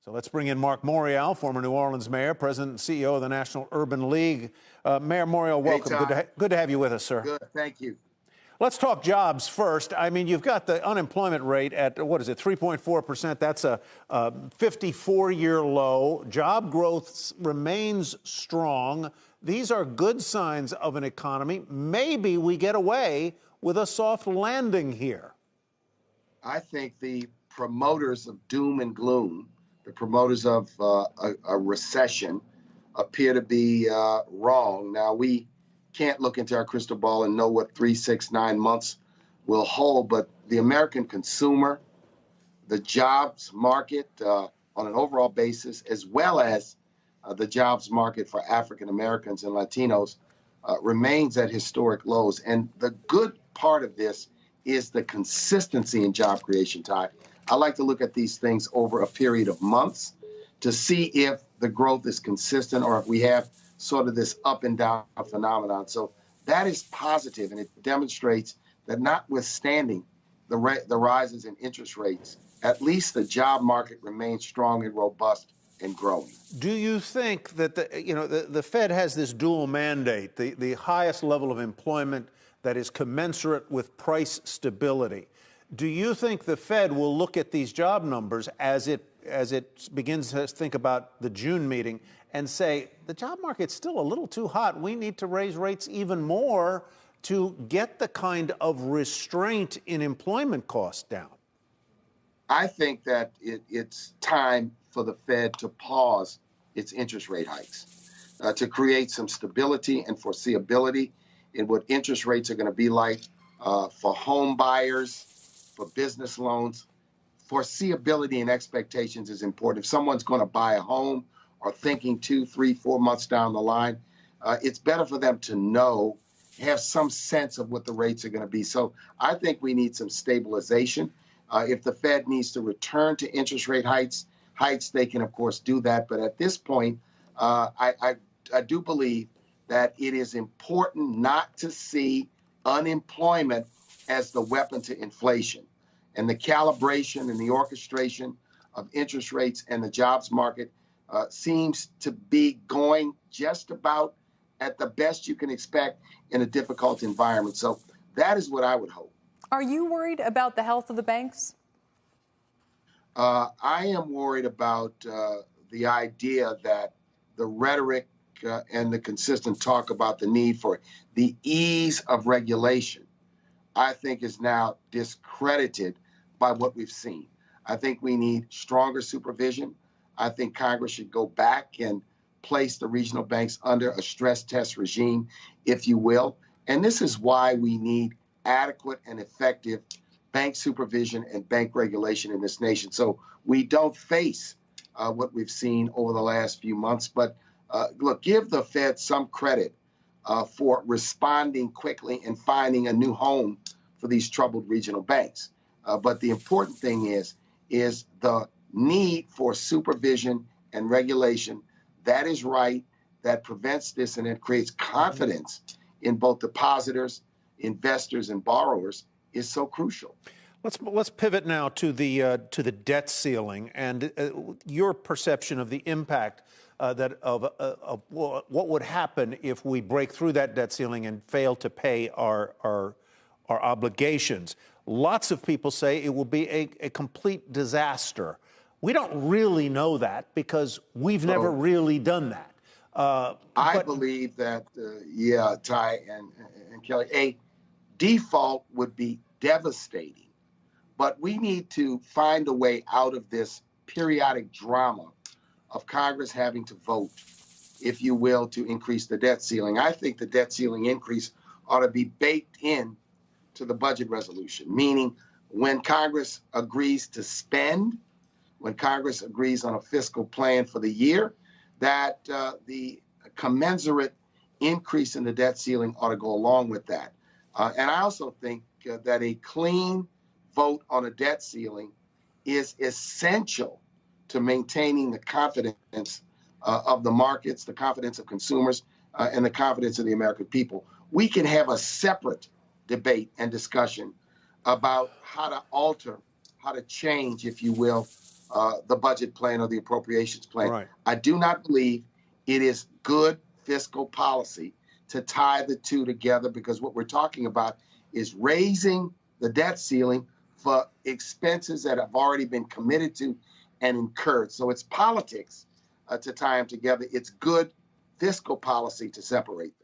So let's bring in Mark Morial, former New Orleans mayor, president and CEO of the National Urban League. Mayor Morial, welcome. Hey, good to have you with us, sir. Good, thank you. Let's talk jobs first. I mean, you've got the unemployment rate at, what is it, 3.4%. That's a 54-year low. Job growth remains strong. These are good signs of an economy. Maybe we get away with a soft landing here. I think the promoters of doom and gloom, the promoters of a recession, appear to be wrong. Now, we can't look into our crystal ball and know what 3, 6, 9 months will hold, but the American consumer, the jobs market on an overall basis, as well as the jobs market for African Americans and Latinos, remains at historic lows. And the good part of this is the consistency in job creation, Ty. I like to look at these things over a period of months to see if the growth is consistent or if we have sort of this up and down phenomenon. So that is positive, and it demonstrates that notwithstanding the rises in interest rates, at least the job market remains strong and robust and growing. Do you think that the Fed has this dual mandate, the highest level of employment that is commensurate with price stability? Do you think the Fed will look at these job numbers as it begins to think about the June meeting and say, the job market's still a little too hot. We need to raise rates even more to get the kind of restraint in employment costs down? I think that it's time for the Fed to pause its interest rate hikes, to create some stability and foreseeability in what interest rates are going to be like for home buyers, for business loans. Foreseeability and expectations is important. If someone's going to buy a home or thinking 2, 3, 4 months down the line, it's better for them to know, have some sense of what the rates are going to be. So I think we need some stabilization. If the Fed needs to return to interest rate hikes, they can, of course, do that. But at this point, I do believe that it is important not to see unemployment as the weapon to inflation. And the calibration and the orchestration of interest rates and the jobs market seems to be going just about at the best you can expect in a difficult environment. So that is what I would hope. Are you worried about the health of the banks? I am worried about the idea that the rhetoric and the consistent talk about the need for the ease of regulation, I think, is now discredited by what we've seen. I think we need stronger supervision. I think Congress should go back and place the regional banks under a stress test regime, if you will. And this is why we need adequate and effective bank supervision and bank regulation in this nation, so we don't face what we've seen over the last few months. But look, give the Fed some credit for responding quickly and finding a new home for these troubled regional banks. But the important thing is the need for supervision and regulation. That is right. That prevents this, and it creates confidence in both depositors, investors, and borrowers is so crucial. Let's pivot now to the debt ceiling and your perception of the impact of what would happen if we break through that debt ceiling and fail to pay our obligations. Lots of people say it will be a complete disaster. We don't really know that because we've never really done that. I believe that, Ty and Kelly, a default would be devastating. But we need to find a way out of this periodic drama of Congress having to vote, if you will, to increase the debt ceiling. I think the debt ceiling increase ought to be baked in to the budget resolution, meaning when Congress agrees to spend, when Congress agrees on a fiscal plan for the year, that the commensurate increase in the debt ceiling ought to go along with that. And I also think that a clean vote on a debt ceiling is essential to maintaining the confidence of the markets, the confidence of consumers, and the confidence of the American people. We can have a separate debate and discussion about how to alter, how to change, if you will, the budget plan or the appropriations plan. Right. I do not believe it is good fiscal policy to tie the two together, because what we're talking about is raising the debt ceiling for expenses that have already been committed to and incurred. So it's politics to tie them together. It's good fiscal policy to separate them.